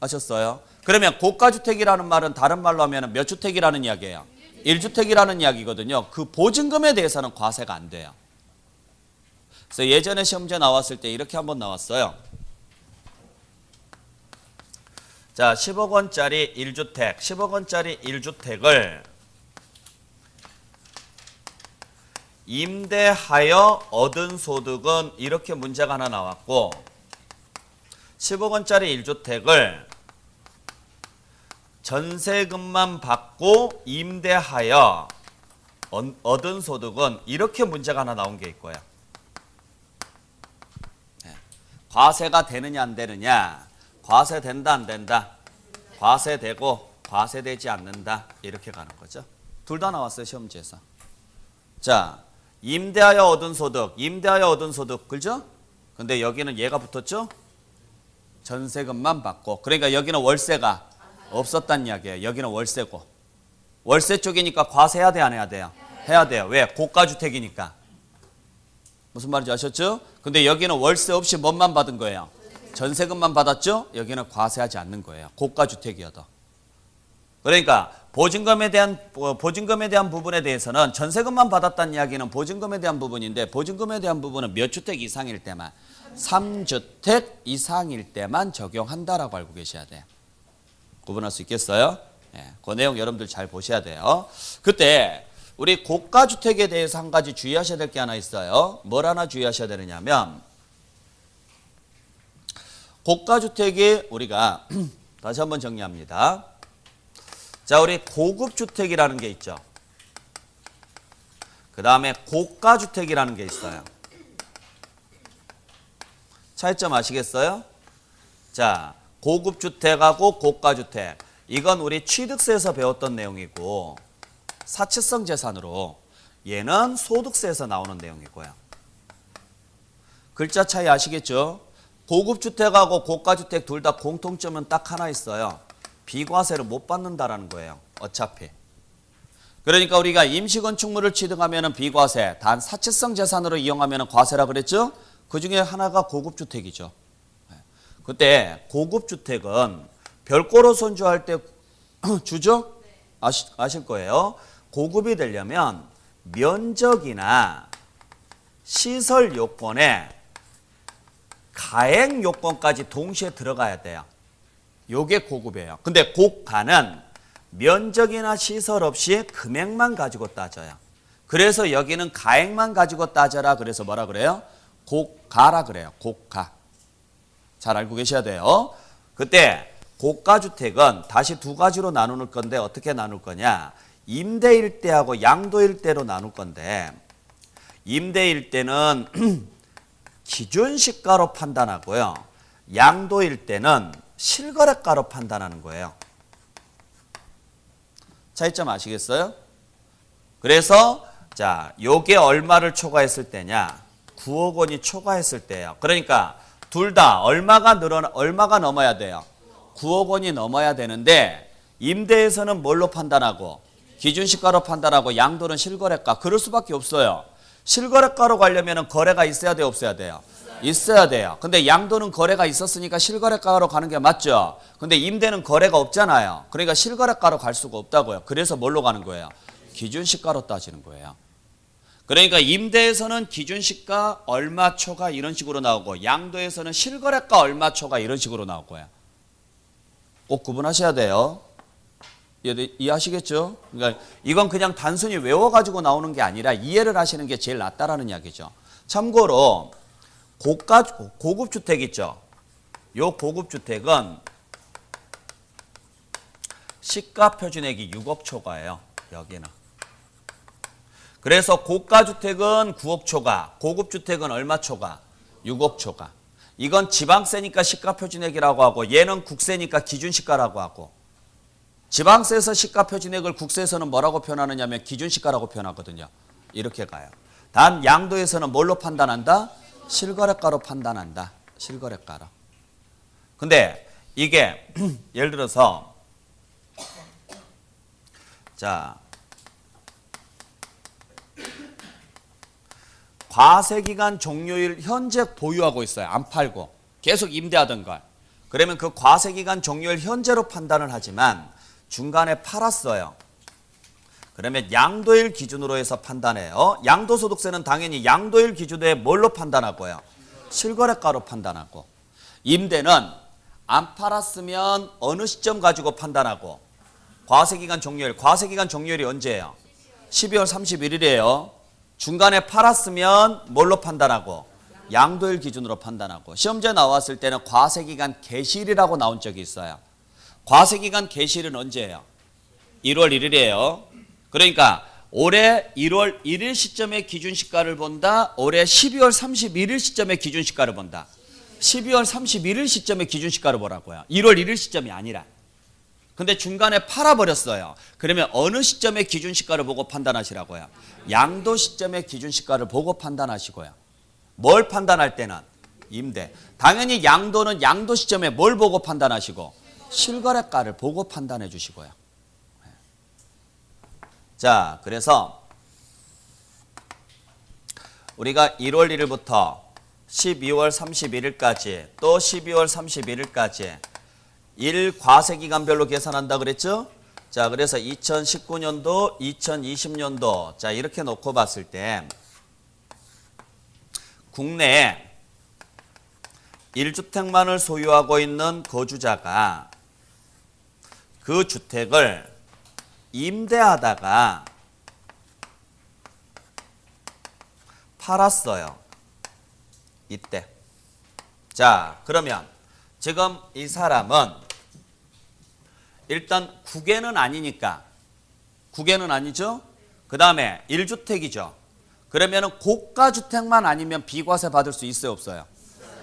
아셨어요? 그러면 고가주택이라는 말은 다른 말로 하면 몇 주택이라는 이야기예요? 1주택이라는 이야기거든요. 그 보증금에 대해서는 과세가 안 돼요. 그래서 예전에 시험제 나왔을 때 이렇게 한번 나왔어요. 자, 10억 원짜리 1주택, 10억 원짜리 1주택을 임대하여 얻은 소득은 이렇게 문제가 하나 나왔고 10억 원짜리 1주택을 전세금만 받고 임대하여 얻은 소득은 이렇게 문제가 하나 나온 게 있고요. 과세가 되느냐 안 되느냐? 과세된다 안 된다? 과세되고 과세되지 않는다. 이렇게 가는 거죠. 둘 다 나왔어요. 시험지에서. 자, 임대하여 얻은 소득, 임대하여 얻은 소득, 그죠? 근데 여기는 얘가 붙었죠? 전세금만 받고. 그러니까 여기는 월세가 없었단 이야기예요. 여기는 월세고. 월세 쪽이니까 과세해야 돼, 안 해야 돼요? 해야 돼요. 왜? 고가주택이니까. 무슨 말인지 아셨죠? 근데 여기는 월세 없이 뭔만 받은 거예요? 전세금만 받았죠? 여기는 과세하지 않는 거예요. 고가주택이어도. 그러니까 보증금에 대한 부분에 대해서는 전세금만 받았다는 이야기는 보증금에 대한 부분인데 보증금에 대한 부분은 몇 주택 이상일 때만 3주택 이상일 때만 적용한다라고 알고 계셔야 돼요. 구분할 수 있겠어요? 예, 그 내용 여러분들 잘 보셔야 돼요. 그때 우리 고가주택에 대해서 한 가지 주의하셔야 될 게 하나 있어요. 뭘 하나 주의하셔야 되느냐면 고가주택이 우리가 다시 한번 정리합니다. 자, 우리 고급주택이라는 게 있죠. 그 다음에 고가주택이라는 게 있어요. 차이점 아시겠어요? 자, 고급주택하고 고가주택. 이건 우리 취득세에서 배웠던 내용이고 사치성 재산으로 얘는 소득세에서 나오는 내용이고요. 글자 차이 아시겠죠? 고급주택하고 고가주택 둘 다 공통점은 딱 하나 있어요. 비과세를 못 받는다라는 거예요. 어차피. 그러니까 우리가 임시건축물을 취득하면 비과세, 단 사치성 재산으로 이용하면 과세라 그랬죠? 그 중에 하나가 고급주택이죠. 그때 고급주택은 별도로 손주할 때 주죠? 아실 거예요. 고급이 되려면 면적이나 시설 요건에 가액 요건까지 동시에 들어가야 돼요. 요게 고급이에요. 근데 고가는 면적이나 시설 없이 금액만 가지고 따져요. 그래서 여기는 가액만 가지고 따져라. 그래서 뭐라 그래요? 고가라 그래요. 고가. 잘 알고 계셔야 돼요. 그때 고가주택은 다시 두 가지로 나눌 건데 어떻게 나눌 거냐? 임대일대하고 양도일대로 나눌 건데 임대일대는 기준시가로 판단하고요. 양도일대는 실거래가로 판단하는 거예요. 차이점 아시겠어요? 그래서 자, 요게 얼마를 초과했을 때냐? 9억 원이 초과했을 때예요. 그러니까 둘 다 얼마가 넘어야 돼요? 9억 원이 넘어야 되는데 임대에서는 뭘로 판단하고 기준시가로 판단하고 양도는 실거래가. 그럴 수밖에 없어요. 실거래가로 가려면 거래가 있어야 돼요? 없어야 돼요? 있어야 돼요. 근데 양도는 거래가 있었으니까 실거래가로 가는 게 맞죠. 근데 임대는 거래가 없잖아요. 그러니까 실거래가로 갈 수가 없다고요. 그래서 뭘로 가는 거예요? 기준시가로 따지는 거예요. 그러니까 임대에서는 기준시가 얼마 초과 이런 식으로 나오고 양도에서는 실거래가 얼마 초과 이런 식으로 나올 거예요. 꼭 구분하셔야 돼요. 이해하시겠죠? 그러니까 이건 그냥 단순히 외워가지고 나오는 게 아니라 이해를 하시는 게 제일 낫다라는 이야기죠. 참고로 고급주택 있죠? 요 고급주택은 시가 표준액이 6억 초과예요. 여기는. 그래서 고가주택은 9억 초과, 고급주택은 얼마 초과? 6억 초과. 이건 지방세니까 시가 표준액이라고 하고 얘는 국세니까 기준시가라고 하고 지방세에서 시가 표준액을 국세에서는 뭐라고 표현하느냐면 기준시가라고 표현하거든요. 이렇게 가요. 단 양도에서는 뭘로 판단한다? 실거래가로 판단한다. 실거래가로. 근데 이게 예를 들어서 자 과세기간 종료일 현재 보유하고 있어요. 안 팔고 계속 임대하던 걸. 그러면 그 과세기간 종료일 현재로 판단을 하지만 중간에 팔았어요. 그러면 양도일 기준으로 해서 판단해요. 양도소득세는 당연히 양도일 기준에 뭘로 판단하고요? 실거래가로 판단하고. 임대는 안 팔았으면 어느 시점 가지고 판단하고 과세기간 종료일이 언제예요? 12월 31일이에요. 중간에 팔았으면 뭘로 판단하고? 양도일 기준으로 판단하고. 시험지에 나왔을 때는 과세기간 개시일이라고 나온 적이 있어요. 과세기간 개시일은 언제예요? 1월 1일이에요. 그러니까 올해 1월 1일 시점의 기준시가를 본다. 올해 12월 31일 시점의 기준시가를 본다. 12월 31일 시점의 기준시가를 보라고요. 1월 1일 시점이 아니라. 근데 중간에 팔아버렸어요. 그러면 어느 시점의 기준시가를 보고 판단하시라고요? 양도 시점의 기준시가를 보고 판단하시고요. 뭘 판단할 때는? 임대. 당연히 양도는 양도 시점에 뭘 보고 판단하시고? 실거래가를 보고 판단해 주시고요. 자, 그래서 우리가 1월 1일부터 12월 31일까지 또 12월 31일까지 일 과세기간별로 계산한다 그랬죠? 자, 그래서 2019년도, 2020년도 자 이렇게 놓고 봤을 때 국내에 1주택만을 소유하고 있는 거주자가 그 주택을 임대하다가 팔았어요. 이때. 자, 그러면 지금 이 사람은 일단 국외는 아니니까, 국외는 아니죠? 그 다음에 1주택이죠. 그러면은 고가주택만 아니면 비과세 받을 수 있어요, 없어요?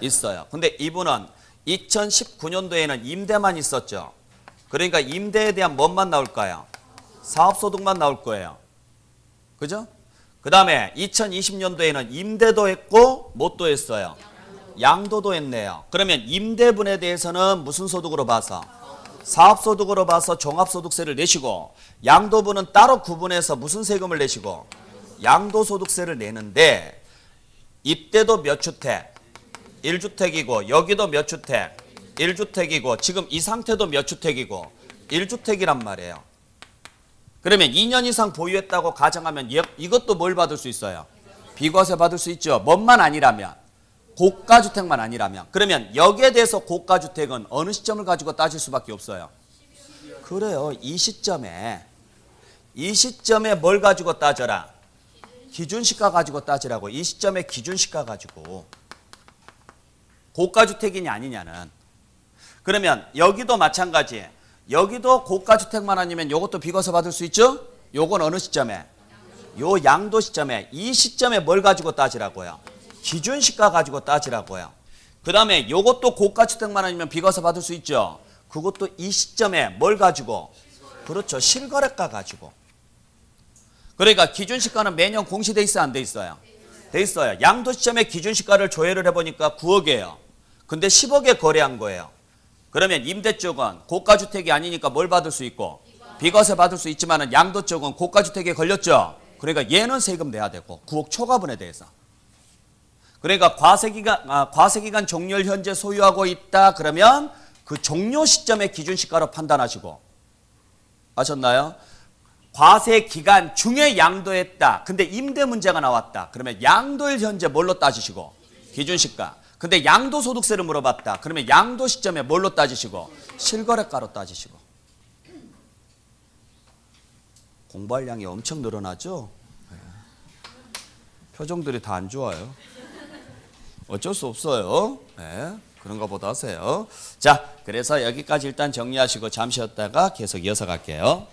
있어요. 근데 이분은 2019년도에는 임대만 있었죠. 그러니까 임대에 대한 뭐만 나올까요? 사업소득만 나올 거예요. 그죠? 그 다음에 2020년도에는 임대도 했고 뭣도 했어요? 양도도 했네요. 그러면 임대분에 대해서는 무슨 소득으로 봐서? 사업소득으로 봐서 종합소득세를 내시고, 양도분은 따로 구분해서 무슨 세금을 내시고? 양도소득세를 내는데, 이때도 몇 주택? 1주택이고, 여기도 몇 주택? 1주택이고, 지금 이 상태도 몇 주택이고? 1주택이란 말이에요. 그러면 2년 이상 보유했다고 가정하면 이것도 뭘 받을 수 있어요? 비과세 받을 수 있죠. 뭔만 아니라면, 고가주택만 아니라면. 그러면 여기에 대해서 고가주택은 어느 시점을 가지고 따질 수밖에 없어요? 그래요. 이 시점에 뭘 가지고 따져라? 기준시가 가지고 따지라고. 이 시점에 기준시가 가지고. 고가주택이냐 아니냐는. 그러면 여기도 마찬가지. 여기도 고가주택만 아니면 이것도 비과세 받을 수 있죠? 요건 어느 시점에? 요 양도 시점에. 이 시점에 뭘 가지고 따지라고요? 기준시가 가지고 따지라고요. 그 다음에 요것도 고가주택만 아니면 비과세 받을 수 있죠? 그것도 이 시점에 뭘 가지고? 그렇죠. 실거래가 가지고. 그러니까 기준시가는 매년 공시돼 있어요, 안 돼 있어요? 돼 있어요. 양도 시점에 기준시가를 조회를 해보니까 9억이에요. 근데 10억에 거래한 거예요. 그러면 임대 쪽은 고가주택이 아니니까 뭘 받을 수 있고? 비과세 받을 수 있지만 양도 쪽은 고가주택에 걸렸죠? 그러니까 얘는 세금 내야 되고 9억 초과분에 대해서. 그러니까 과세기간 종료를 현재 소유하고 있다 그러면 그 종료 시점의 기준시가로 판단하시고. 아셨나요? 과세기간 중에 양도했다. 근데 임대 문제가 나왔다. 그러면 양도일 현재 뭘로 따지시고? 기준시가. 근데 양도소득세를 물어봤다. 그러면 양도 시점에 뭘로 따지시고? 실거래가로 따지시고. 공부할 양이 엄청 늘어나죠? 표정들이 다 안 좋아요. 어쩔 수 없어요. 네, 그런가 보다 하세요. 자, 그래서 여기까지 일단 정리하시고 잠시 쉬었다가 계속 이어서 갈게요.